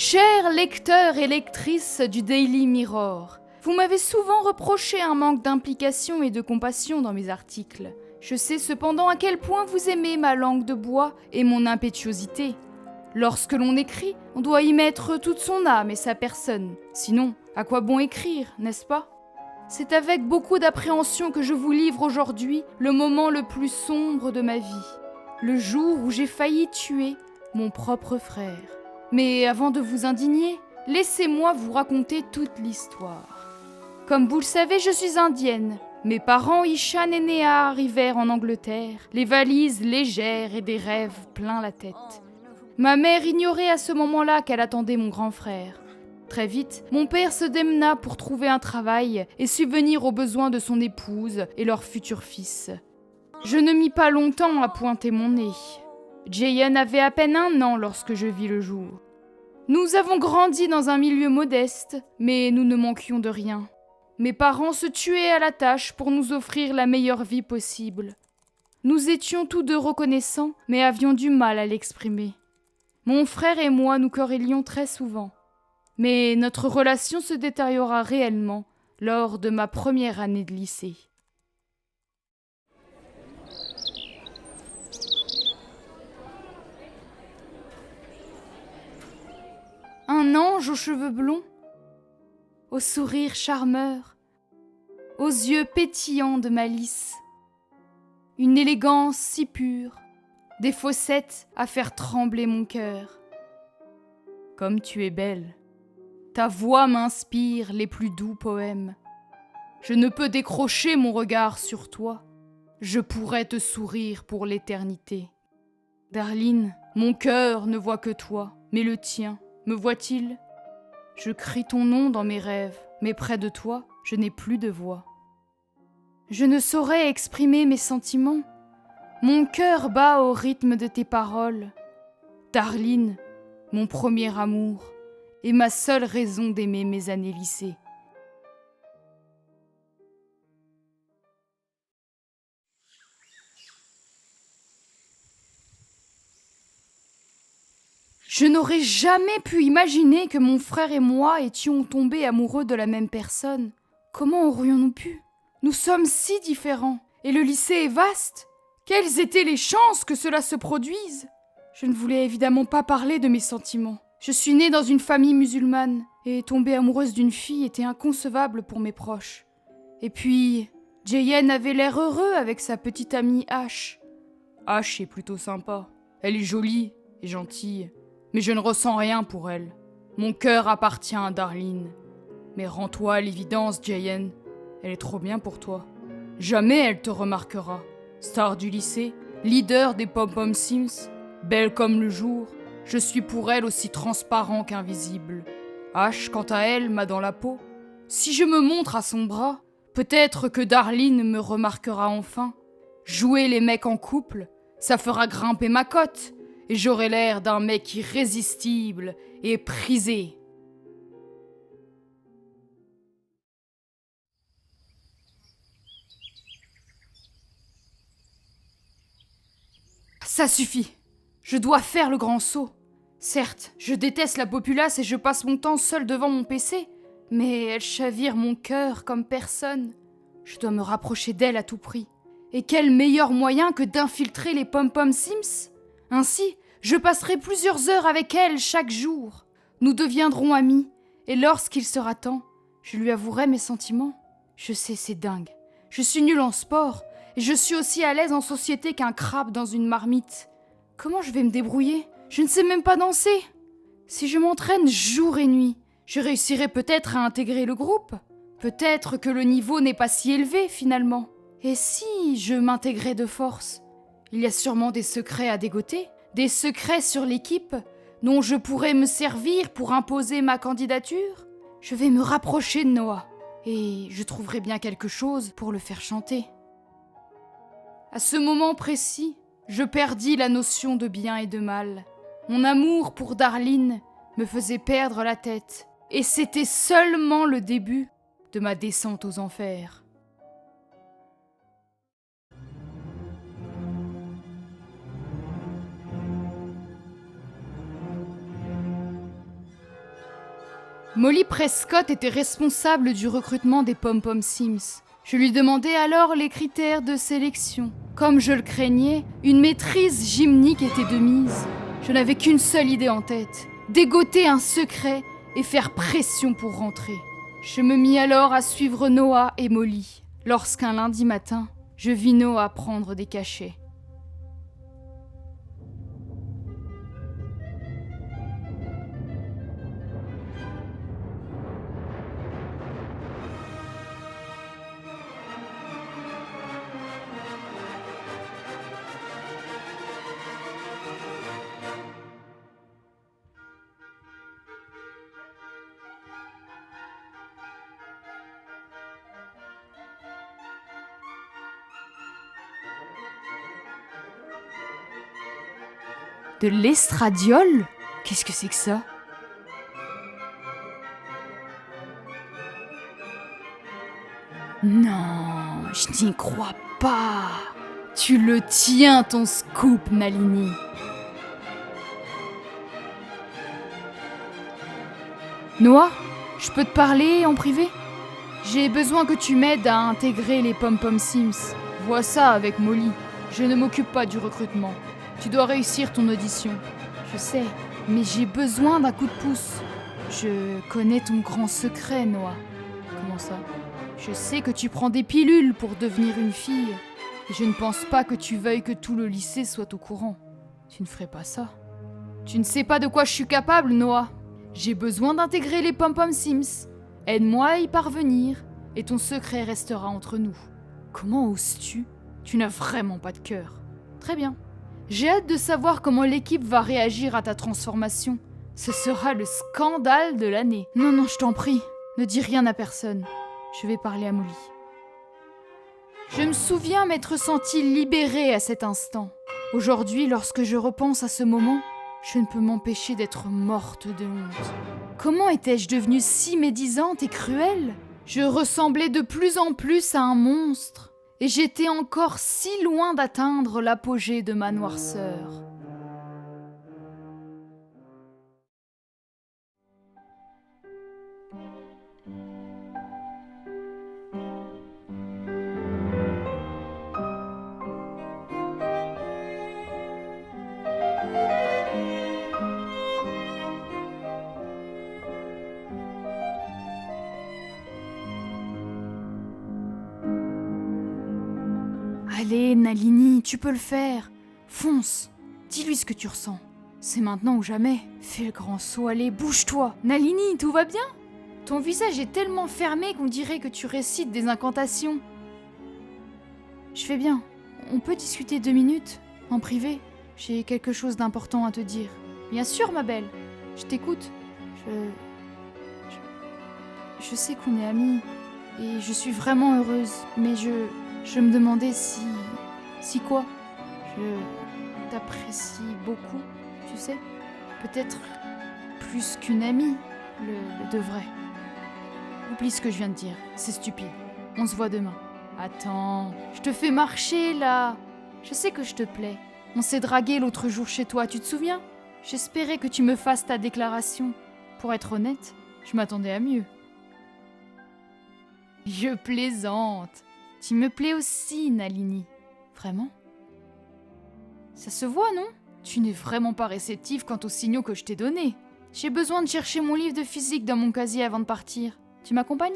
Chers lecteurs et lectrices du Daily Mirror, vous m'avez souvent reproché un manque d'implication et de compassion dans mes articles. Je sais cependant à quel point vous aimez ma langue de bois et mon impétuosité. Lorsque l'on écrit, on doit y mettre toute son âme et sa personne. Sinon, à quoi bon écrire, n'est-ce pas ? C'est avec beaucoup d'appréhension que je vous livre aujourd'hui le moment le plus sombre de ma vie. Le jour où j'ai failli tuer mon propre frère. Mais avant de vous indigner, laissez-moi vous raconter toute l'histoire. Comme vous le savez, je suis indienne. Mes parents, Ishan et Néa, arrivèrent en Angleterre, les valises légères et des rêves plein la tête. Ma mère ignorait à ce moment-là qu'elle attendait mon grand frère. Très vite, mon père se démena pour trouver un travail et subvenir aux besoins de son épouse et leur futur fils. Je ne mis pas longtemps à pointer mon nez. Jayen avait à peine 1 an lorsque je vis le jour. Nous avons grandi dans un milieu modeste, mais nous ne manquions de rien. Mes parents se tuaient à la tâche pour nous offrir la meilleure vie possible. Nous étions tous deux reconnaissants, mais avions du mal à l'exprimer. Mon frère et moi nous querellions très souvent. Mais notre relation se détériora réellement lors de ma première année de lycée. Un ange aux cheveux blonds, au sourire charmeur, aux yeux pétillants de malice, une élégance si pure, des fossettes à faire trembler mon cœur. Comme tu es belle, ta voix m'inspire les plus doux poèmes. Je ne peux décrocher mon regard sur toi, je pourrais te sourire pour l'éternité. Darline, mon cœur ne voit que toi, mais le tien, me voit-il ? Je crie ton nom dans mes rêves, mais près de toi, je n'ai plus de voix. Je ne saurais exprimer mes sentiments. Mon cœur bat au rythme de tes paroles. Darline, mon premier amour, et ma seule raison d'aimer mes années lycée. Je n'aurais jamais pu imaginer que mon frère et moi étions tombés amoureux de la même personne. Comment aurions-nous pu ? Nous sommes si différents, et le lycée est vaste. Quelles étaient les chances que cela se produise ? Je ne voulais évidemment pas parler de mes sentiments. Je suis née dans une famille musulmane, et tomber amoureuse d'une fille était inconcevable pour mes proches. Et puis, Jayen avait l'air heureux avec sa petite amie Ash. Ash est plutôt sympa. Elle est jolie et gentille. Mais je ne ressens rien pour elle. Mon cœur appartient à Darline. Mais rends-toi à l'évidence, Jayen. Elle est trop bien pour toi. Jamais elle te remarquera. Star du lycée, leader des Pom-Pom Sims, belle comme le jour, je suis pour elle aussi transparent qu'invisible. Ash, quant à elle, m'a dans la peau. Si je me montre à son bras, peut-être que Darline me remarquera enfin. Jouer les mecs en couple, ça fera grimper ma cote. Et j'aurai l'air d'un mec irrésistible et prisé. Ça suffit. Je dois faire le grand saut. Certes, je déteste la populace et je passe mon temps seul devant mon PC, mais elle chavire mon cœur comme personne. Je dois me rapprocher d'elle à tout prix. Et quel meilleur moyen que d'infiltrer les Pom-Pom Sims ? Ainsi, je passerai plusieurs heures avec elle chaque jour. Nous deviendrons amis, et lorsqu'il sera temps, je lui avouerai mes sentiments. Je sais, c'est dingue. Je suis nulle en sport, et je suis aussi à l'aise en société qu'un crabe dans une marmite. Comment je vais me débrouiller ? Je ne sais même pas danser. Si je m'entraîne jour et nuit, je réussirai peut-être à intégrer le groupe. Peut-être que le niveau n'est pas si élevé, finalement. Et si je m'intégrais de force ? Il y a sûrement des secrets à dégoter. Des secrets sur l'équipe dont je pourrais me servir pour imposer ma candidature. Je vais me rapprocher de Noah et je trouverai bien quelque chose pour le faire chanter. À ce moment précis, je perdis la notion de bien et de mal. Mon amour pour Darline me faisait perdre la tête et c'était seulement le début de ma descente aux enfers. Molly Prescott était responsable du recrutement des Pom-Pom Sims. Je lui demandai alors les critères de sélection. Comme je le craignais, une maîtrise gymnique était de mise. Je n'avais qu'une seule idée en tête, dégoter un secret et faire pression pour rentrer. Je me mis alors à suivre Noah et Molly, lorsqu'un lundi matin, je vis Noah prendre des cachets. De l'estradiol ? Qu'est-ce que c'est que ça ? Non, je n'y crois pas. Tu le tiens, ton scoop, Nalini. Noah, je peux te parler en privé ? J'ai besoin que tu m'aides à intégrer les Pom-Pom Sims. Vois ça avec Molly. Je ne m'occupe pas du recrutement. Tu dois réussir ton audition. Je sais, mais j'ai besoin d'un coup de pouce. Je connais ton grand secret, Noah. Comment ça ? Je sais que tu prends des pilules pour devenir une fille. Et je ne pense pas que tu veuilles que tout le lycée soit au courant. Tu ne ferais pas ça. Tu ne sais pas de quoi je suis capable, Noah. J'ai besoin d'intégrer les Pom-Pom Sims. Aide-moi à y parvenir, et ton secret restera entre nous. Comment oses-tu ? Tu n'as vraiment pas de cœur. Très bien. J'ai hâte de savoir comment l'équipe va réagir à ta transformation. Ce sera le scandale de l'année. Non, non, je t'en prie, ne dis rien à personne. Je vais parler à Molly. Je me souviens m'être sentie libérée à cet instant. Aujourd'hui, lorsque je repense à ce moment, je ne peux m'empêcher d'être morte de honte. Comment étais-je devenue si médisante et cruelle ? Je ressemblais de plus en plus à un monstre, et j'étais encore si loin d'atteindre l'apogée de ma noirceur. Allez, Nalini, tu peux le faire. Fonce. Dis-lui ce que tu ressens. C'est maintenant ou jamais. Fais le grand saut, allez, bouge-toi. Nalini, tout va bien ? Ton visage est tellement fermé qu'on dirait que tu récites des incantations. Je fais bien. On peut discuter 2 minutes, en privé. J'ai quelque chose d'important à te dire. Bien sûr, ma belle. Je t'écoute. Je sais qu'on est amis, et je suis vraiment heureuse, mais je me demandais si... Si quoi ? Je t'apprécie beaucoup, tu sais. Peut-être plus qu'une amie, le de vrai. Oublie ce que je viens de dire, c'est stupide. On se voit demain. Attends, je te fais marcher là. Je sais que je te plais. On s'est dragué l'autre jour chez toi, tu te souviens ? J'espérais que tu me fasses ta déclaration. Pour être honnête, je m'attendais à mieux. Je plaisante. Tu me plais aussi, Nalini. Vraiment ? Ça se voit, non ? Tu n'es vraiment pas réceptive quant aux signaux que je t'ai donnés. J'ai besoin de chercher mon livre de physique dans mon casier avant de partir. Tu m'accompagnes ?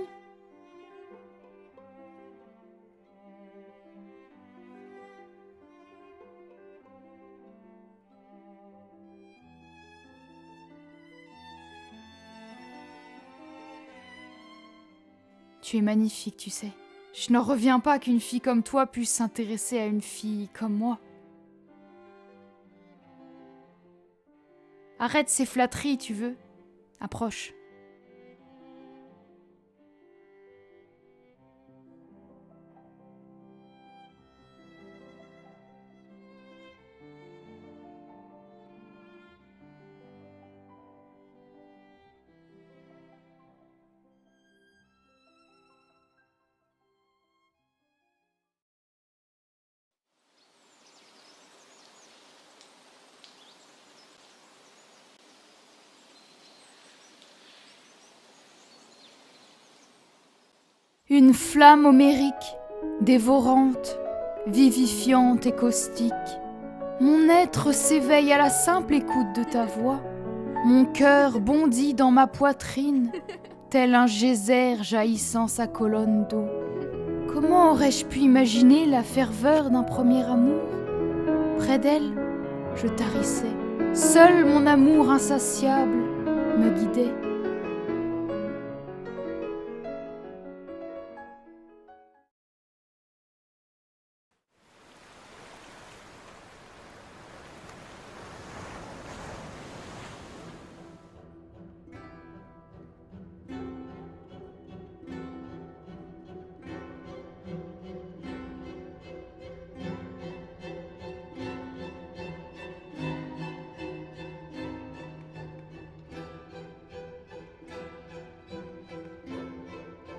Tu es magnifique, tu sais. Je n'en reviens pas qu'une fille comme toi puisse s'intéresser à une fille comme moi. Arrête ces flatteries, tu veux ? Approche. Une flamme homérique, dévorante, vivifiante et caustique. Mon être s'éveille à la simple écoute de ta voix. Mon cœur bondit dans ma poitrine, tel un geyser jaillissant sa colonne d'eau. Comment aurais-je pu imaginer la ferveur d'un premier amour ? Près d'elle, je tarissais. Seul mon amour insatiable me guidait.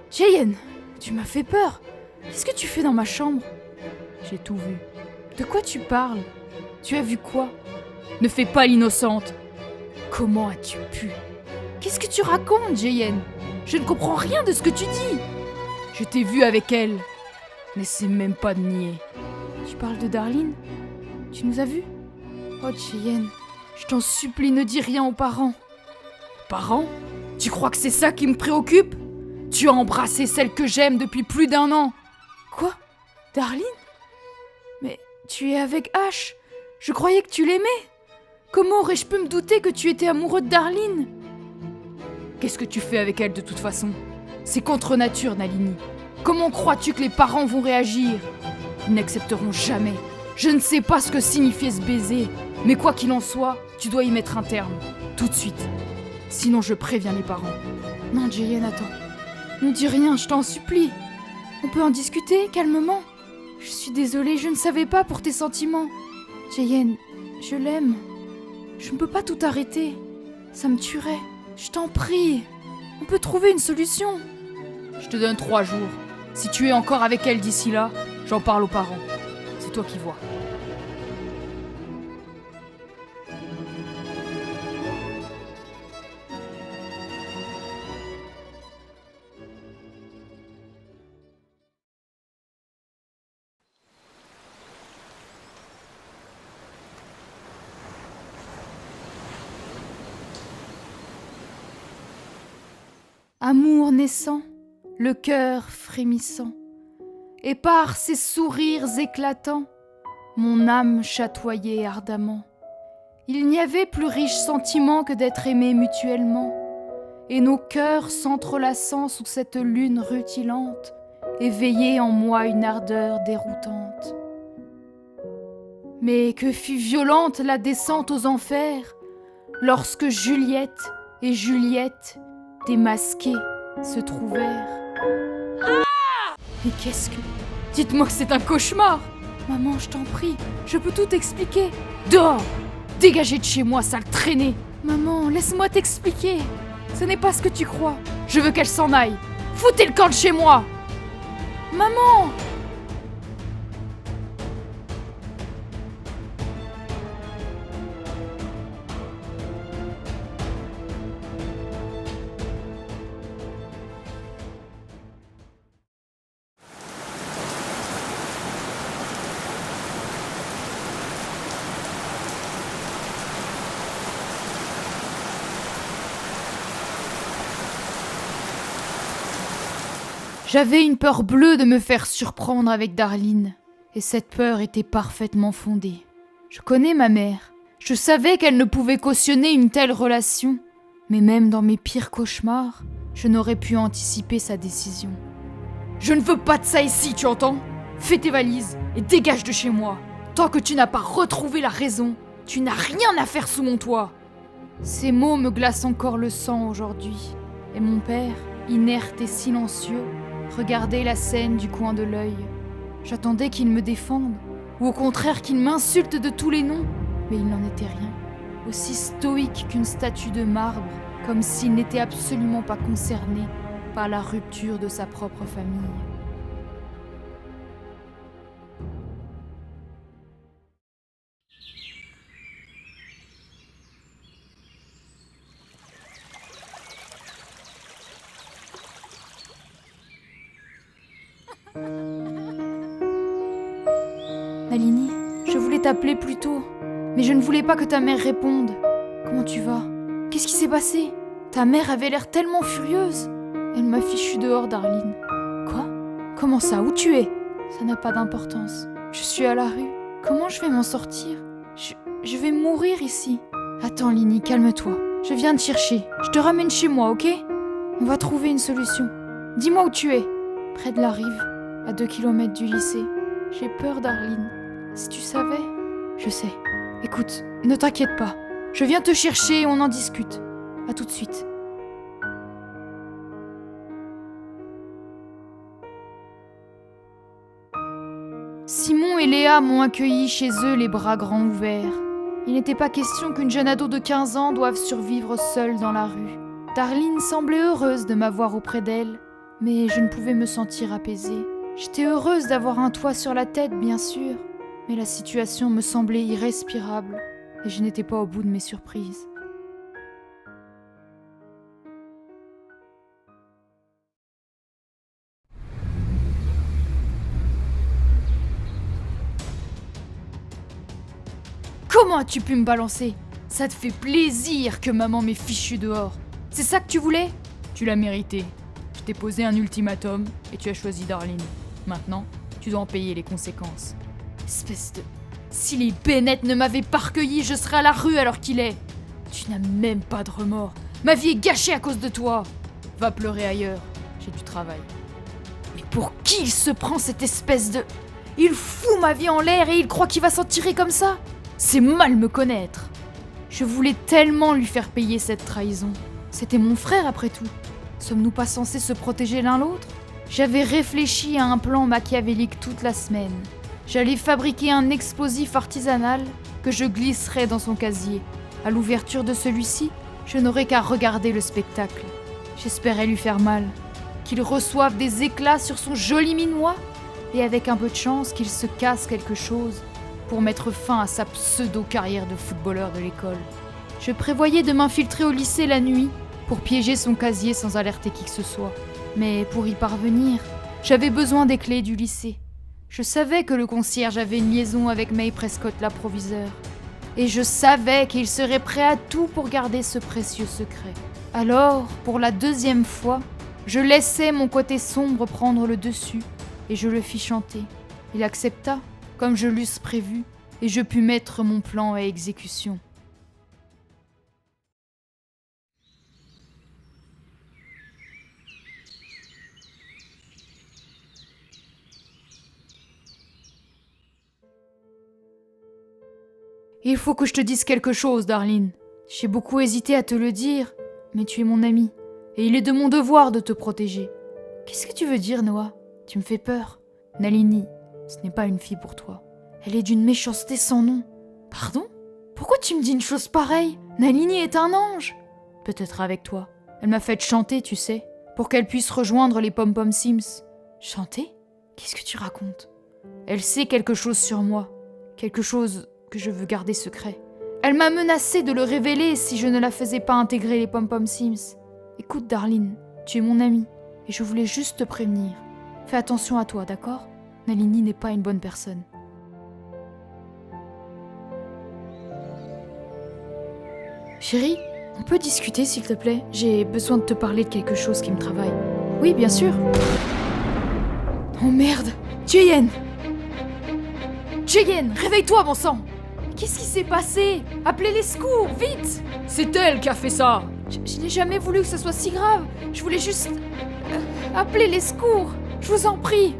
Cheyenne, tu m'as fait peur. Qu'est-ce que tu fais dans ma chambre ? J'ai tout vu. De quoi tu parles ? Tu as vu quoi ? Ne fais pas l'innocente. Comment as-tu pu ? Qu'est-ce que tu racontes, Cheyenne ? Je ne comprends rien de ce que tu dis. Je t'ai vu avec elle. N'essaie même pas de nier. Tu parles de Darline ? Tu nous as vus ? Oh, Cheyenne, je t'en supplie, ne dis rien aux parents. Parents ? Tu crois que c'est ça qui me préoccupe ? Tu as embrassé celle que j'aime depuis plus d'1 an. Quoi ? Darline ? Mais tu es avec Ash. Je croyais que tu l'aimais. Comment aurais-je pu me douter que tu étais amoureux de Darline ? Qu'est-ce que tu fais avec elle de toute façon ? C'est contre nature, Nalini. Comment crois-tu que les parents vont réagir ? Ils n'accepteront jamais. Je ne sais pas ce que signifiait ce baiser, mais quoi qu'il en soit, tu dois y mettre un terme. Tout de suite. Sinon je préviens les parents. Non, Cheyenne, attends. Ne dis rien, je t'en supplie. On peut en discuter, calmement. Je suis désolée, je ne savais pas pour tes sentiments. Cheyenne, je l'aime. Je ne peux pas tout arrêter. Ça me tuerait. Je t'en prie. On peut trouver une solution. Je te donne 3 jours. Si tu es encore avec elle d'ici là, j'en parle aux parents. C'est toi qui vois. Amour naissant, le cœur frémissant, et par ces sourires éclatants, mon âme chatoyait ardemment. Il n'y avait plus riche sentiment que d'être aimés mutuellement, et nos cœurs s'entrelaçant sous cette lune rutilante, éveillaient en moi une ardeur déroutante. Mais que fut violente la descente aux enfers, lorsque Juliette et Juliette, démasquées, se trouvèrent. Mais qu'est-ce que... Dites-moi que c'est un cauchemar. Maman, je t'en prie, je peux tout expliquer. Dehors! Dégagez de chez moi, sale traînée. Maman, laisse-moi t'expliquer. Ce n'est pas ce que tu crois. Je veux qu'elle s'en aille. Foutez le camp de chez moi. Maman! J'avais une peur bleue de me faire surprendre avec Darline, et cette peur était parfaitement fondée. Je connais ma mère, je savais qu'elle ne pouvait cautionner une telle relation, mais même dans mes pires cauchemars, je n'aurais pu anticiper sa décision. Je ne veux pas de ça ici, tu entends ? Fais tes valises et dégage de chez moi. Tant que tu n'as pas retrouvé la raison, tu n'as rien à faire sous mon toit. Ces mots me glacent encore le sang aujourd'hui, et mon père, inerte et silencieux, regardait la scène du coin de l'œil. J'attendais qu'il me défende, ou au contraire qu'il m'insulte de tous les noms, mais il n'en était rien. Aussi stoïque qu'une statue de marbre, comme s'il n'était absolument pas concerné par la rupture de sa propre famille. Nalini, je voulais t'appeler plus tôt, mais je ne voulais pas que ta mère réponde. Comment tu vas? Qu'est-ce qui s'est passé? Ta mère avait l'air tellement furieuse. Elle m'a fichu dehors, Darline. Quoi? Comment ça? Où tu es? Ça n'a pas d'importance. Je suis à la rue. Comment je vais m'en sortir? Je vais mourir ici. Attends, Lini, calme-toi. Je viens te chercher. Je te ramène chez moi, ok? On va trouver une solution. Dis-moi où tu es. Près de la rive, à 2 kilomètres du lycée. J'ai peur, Darline. Si tu savais... Je sais. Écoute, ne t'inquiète pas. Je viens te chercher et on en discute. À tout de suite. Simon et Léa m'ont accueilli chez eux les bras grands ouverts. Il n'était pas question qu'une jeune ado de 15 ans doive survivre seule dans la rue. Darline semblait heureuse de m'avoir auprès d'elle, mais je ne pouvais me sentir apaisée. J'étais heureuse d'avoir un toit sur la tête, bien sûr, mais la situation me semblait irrespirable et je n'étais pas au bout de mes surprises. Comment as-tu pu me balancer? Ça te fait plaisir que maman m'ait fichu dehors. C'est ça que tu voulais? Tu l'as mérité. Je t'ai posé un ultimatum et tu as choisi Darline. Maintenant, tu dois en payer les conséquences. Espèce de... Si les Bennett ne m'avaient pas recueilli, je serais à la rue alors qu'il est. Tu n'as même pas de remords. Ma vie est gâchée à cause de toi. Va pleurer ailleurs. J'ai du travail. Mais pour qui il se prend cette espèce de... Il fout ma vie en l'air et il croit qu'il va s'en tirer comme ça? C'est mal me connaître. Je voulais tellement lui faire payer cette trahison. C'était mon frère après tout. Sommes-nous pas censés se protéger l'un l'autre? J'avais réfléchi à un plan machiavélique toute la semaine. J'allais fabriquer un explosif artisanal que je glisserais dans son casier. À l'ouverture de celui-ci, je n'aurais qu'à regarder le spectacle. J'espérais lui faire mal, qu'il reçoive des éclats sur son joli minois, et avec un peu de chance qu'il se casse quelque chose pour mettre fin à sa pseudo-carrière de footballeur de l'école. Je prévoyais de m'infiltrer au lycée la nuit pour piéger son casier sans alerter qui que ce soit. Mais pour y parvenir, j'avais besoin des clés du lycée. Je savais que le concierge avait une liaison avec May Prescott, la proviseure. Et je savais qu'il serait prêt à tout pour garder ce précieux secret. Alors, pour la 2e fois, je laissai mon côté sombre prendre le dessus et je le fis chanter. Il accepta, comme je l'eusse prévu, et je pus mettre mon plan à exécution. Il faut que je te dise quelque chose, Darline. J'ai beaucoup hésité à te le dire, mais tu es mon amie, et il est de mon devoir de te protéger. Qu'est-ce que tu veux dire, Noah? Tu me fais peur. Nalini, ce n'est pas une fille pour toi. Elle est d'une méchanceté sans nom. Pardon? Pourquoi tu me dis une chose pareille? Nalini est un ange. Peut-être avec toi. Elle m'a fait chanter, tu sais, pour qu'elle puisse rejoindre les Pom-Pom Sims. Chanter? Qu'est-ce que tu racontes? Elle sait quelque chose sur moi. Quelque chose que je veux garder secret. Elle m'a menacé de le révéler si je ne la faisais pas intégrer les Pom-Pom Sims. Écoute, Darline, tu es mon amie, et je voulais juste te prévenir. Fais attention à toi, d'accord? Nalini n'est pas une bonne personne. Chérie, on peut discuter s'il te plaît? J'ai besoin de te parler de quelque chose qui me travaille. Oui, bien sûr. Oh merde! Cheyenne! Cheyenne, réveille-toi, bon sang! Qu'est-ce qui s'est passé? Appelez les secours, vite! C'est elle qui a fait ça! Je n'ai jamais voulu que ce soit si grave. Je voulais juste... appeler les secours. Je vous en prie.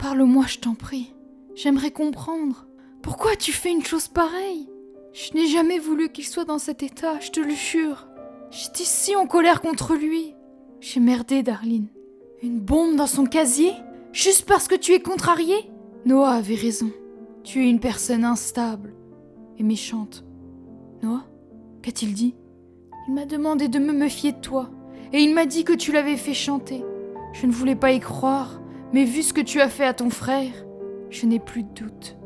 Parle-moi, je t'en prie. J'aimerais comprendre. Pourquoi tu fais une chose pareille? Je n'ai jamais voulu qu'il soit dans cet état, je te le jure. J'étais si en colère contre lui. J'ai merdé, Darlene. Une bombe dans son casier? Juste parce que tu es contrariée? Noah avait raison. Tu es une personne instable et méchante. Noah, qu'a-t-il dit? Il m'a demandé de me méfier de toi. Et il m'a dit que tu l'avais fait chanter. Je ne voulais pas y croire, mais vu ce que tu as fait à ton frère, je n'ai plus de doute.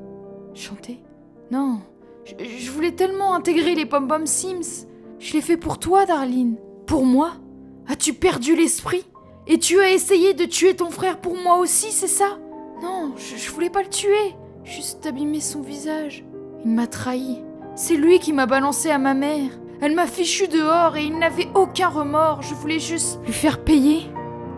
Chanter? Non, je voulais tellement intégrer les Pom-Pom Sims. Je l'ai fait pour toi, Darlene. Pour moi? As-tu perdu l'esprit? Et tu as essayé de tuer ton frère pour moi aussi, c'est ça? Non, je voulais pas le tuer. Juste abîmer son visage. Il m'a trahi. C'est lui qui m'a balancé à ma mère. Elle m'a fichu dehors et il n'avait aucun remords. Je voulais juste lui faire payer.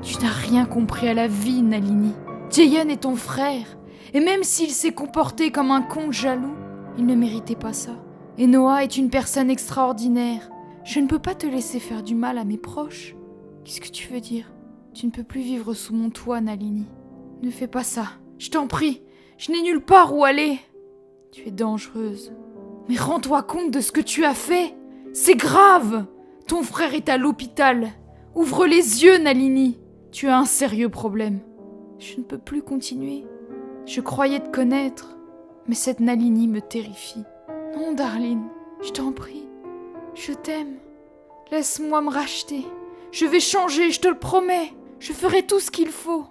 Tu n'as rien compris à la vie, Nalini. Jayon est ton frère. Et même s'il s'est comporté comme un con jaloux, il ne méritait pas ça. Et Noah est une personne extraordinaire. Je ne peux pas te laisser faire du mal à mes proches. Qu'est-ce que tu veux dire? Tu ne peux plus vivre sous mon toit, Nalini. Ne fais pas ça. Je t'en prie. Je n'ai nulle part où aller. Tu es dangereuse. Mais rends-toi compte de ce que tu as fait. C'est grave. Ton frère est à l'hôpital. Ouvre les yeux, Nalini. Tu as un sérieux problème. Je ne peux plus continuer. Je croyais te connaître, mais cette Nalini me terrifie. Non, Darlene, je t'en prie. Je t'aime. Laisse-moi me racheter. Je vais changer, je te le promets. Je ferai tout ce qu'il faut.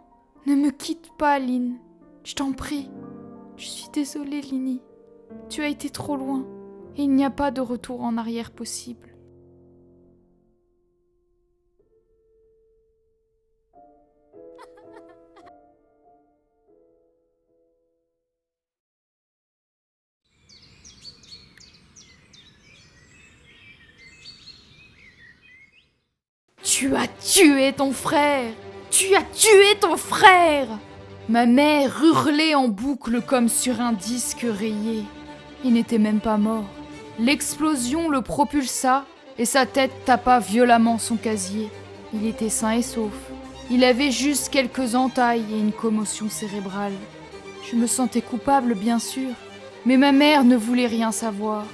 Ne me quitte pas, Lynn. Je t'en prie. Je suis désolée, Lini. Tu as été trop loin. Et il n'y a pas de retour en arrière possible. Tu as tué ton frère! Tu as tué ton frère! Ma mère hurlait en boucle comme sur un disque rayé. Il n'était même pas mort. L'explosion le propulsa et sa tête tapa violemment son casier. Il était sain et sauf. Il avait juste quelques entailles et une commotion cérébrale. Je me sentais coupable, bien sûr, mais ma mère ne voulait rien savoir.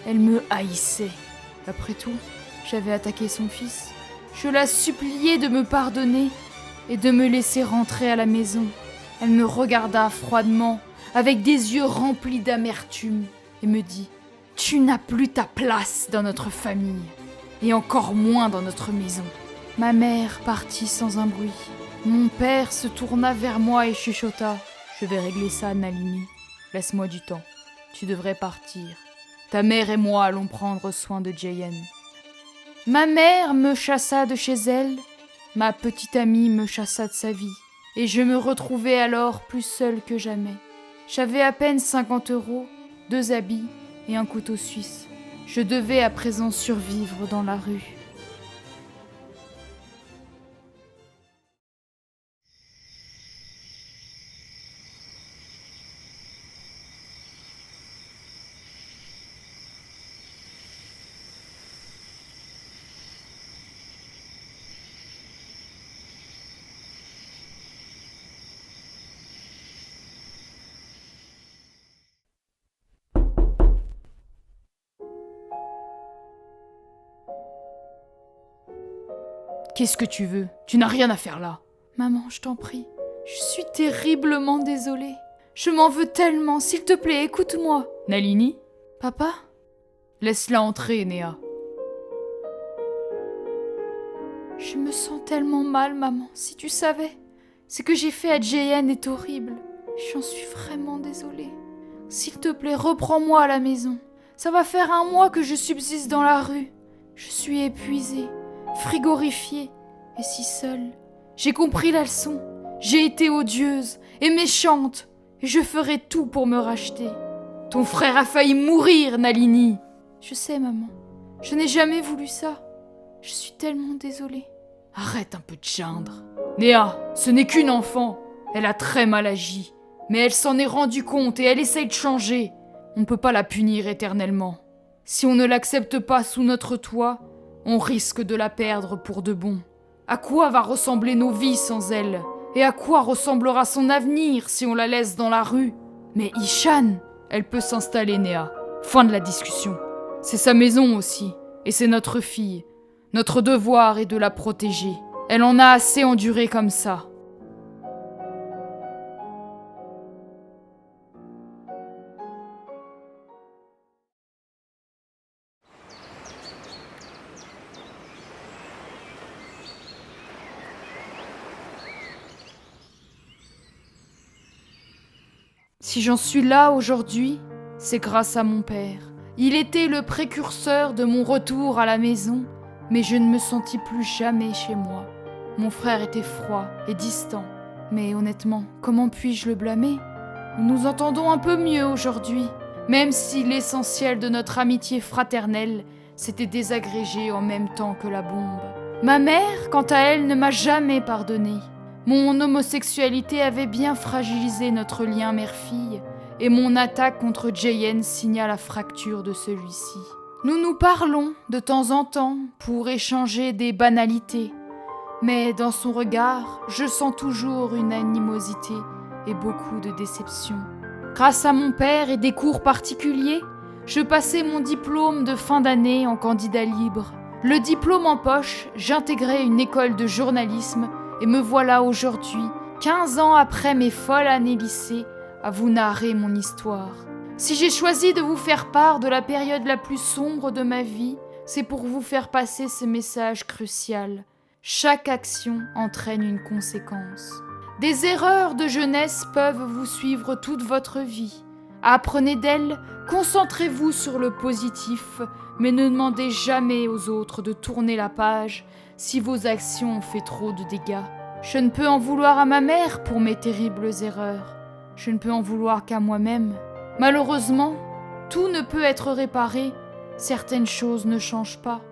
Elle me haïssait. Après tout, j'avais attaqué son fils. Je la suppliai de me pardonner et de me laisser rentrer à la maison. Elle me regarda froidement, avec des yeux remplis d'amertume, et me dit « Tu n'as plus ta place dans notre famille, et encore moins dans notre maison. » Ma mère partit sans un bruit. Mon père se tourna vers moi et chuchota « Je vais régler ça, Nalini. Laisse-moi du temps. Tu devrais partir. Ta mère et moi allons prendre soin de Jayon. » Ma mère me chassa de chez elle, ma petite amie me chassa de sa vie, et je me retrouvai alors plus seule que jamais. J'avais à peine 50 €, 2 habits et un couteau suisse. Je devais à présent survivre dans la rue. Qu'est-ce que tu veux? Tu n'as rien à faire là. Maman, je t'en prie. Je suis terriblement désolée. Je m'en veux tellement. S'il te plaît, écoute-moi. Nalini? Papa? Laisse-la entrer, Néa. Je me sens tellement mal, maman. Si tu savais. Ce que j'ai fait à Jayon est horrible. J'en suis vraiment désolée. S'il te plaît, reprends-moi à la maison. Ça va faire 1 mois que je subsiste dans la rue. Je suis épuisée, frigorifiée et si seule. J'ai compris la leçon. J'ai été odieuse et méchante. Et je ferai tout pour me racheter. Ton frère a failli mourir, Nalini. Je sais, maman. Je n'ai jamais voulu ça. Je suis tellement désolée. Arrête un peu de geindre. Néa, ce n'est qu'une enfant. Elle a très mal agi. Mais elle s'en est rendue compte et elle essaye de changer. On ne peut pas la punir éternellement. Si on ne l'accepte pas sous notre toit, on risque de la perdre pour de bon. À quoi va ressembler nos vies sans elle? Et à quoi ressemblera son avenir si on la laisse dans la rue? Mais Ishan, elle peut s'installer, Néa. Fin de la discussion. C'est sa maison aussi, et c'est notre fille. Notre devoir est de la protéger. Elle en a assez enduré comme ça. Si j'en suis là aujourd'hui, c'est grâce à mon père. Il était le précurseur de mon retour à la maison, mais je ne me sentis plus jamais chez moi. Mon frère était froid et distant, mais honnêtement, comment puis-je le blâmer? Nous nous entendons un peu mieux aujourd'hui, même si l'essentiel de notre amitié fraternelle s'était désagrégé en même temps que la bombe. Ma mère, quant à elle, ne m'a jamais pardonné. Mon homosexualité avait bien fragilisé notre lien mère-fille, et mon attaque contre Jayen signa la fracture de celui-ci. Nous nous parlons de temps en temps pour échanger des banalités, mais dans son regard, je sens toujours une animosité et beaucoup de déception. Grâce à mon père et des cours particuliers, je passai mon diplôme de fin d'année en candidat libre. Le diplôme en poche, j'intégrai une école de journalisme et me voilà aujourd'hui, 15 ans après mes folles années lycée, à vous narrer mon histoire. Si j'ai choisi de vous faire part de la période la plus sombre de ma vie, c'est pour vous faire passer ce message crucial. Chaque action entraîne une conséquence. Des erreurs de jeunesse peuvent vous suivre toute votre vie. Apprenez d'elles, concentrez-vous sur le positif, mais ne demandez jamais aux autres de tourner la page si vos actions ont fait trop de dégâts. Je ne peux en vouloir à ma mère pour mes terribles erreurs. Je ne peux en vouloir qu'à moi-même. Malheureusement, tout ne peut être réparé. Certaines choses ne changent pas.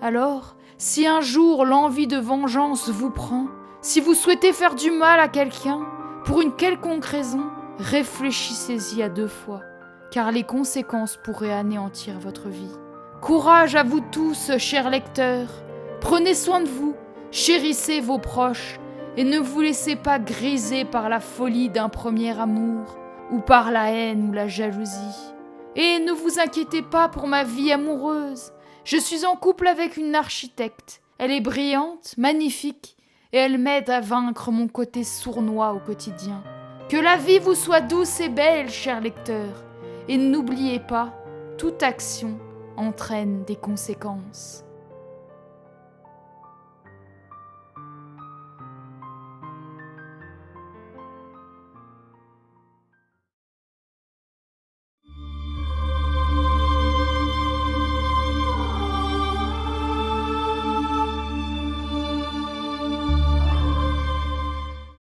Alors, si un jour l'envie de vengeance vous prend, si vous souhaitez faire du mal à quelqu'un, pour une quelconque raison, réfléchissez-y à 2 fois, car les conséquences pourraient anéantir votre vie. Courage à vous tous, chers lecteurs. Prenez soin de vous, chérissez vos proches, et ne vous laissez pas griser par la folie d'un premier amour, ou par la haine ou la jalousie. Et ne vous inquiétez pas pour ma vie amoureuse. Je suis en couple avec une architecte. Elle est brillante, magnifique, et elle m'aide à vaincre mon côté sournois au quotidien. Que la vie vous soit douce et belle, chers lecteurs, et n'oubliez pas, toute action entraîne des conséquences.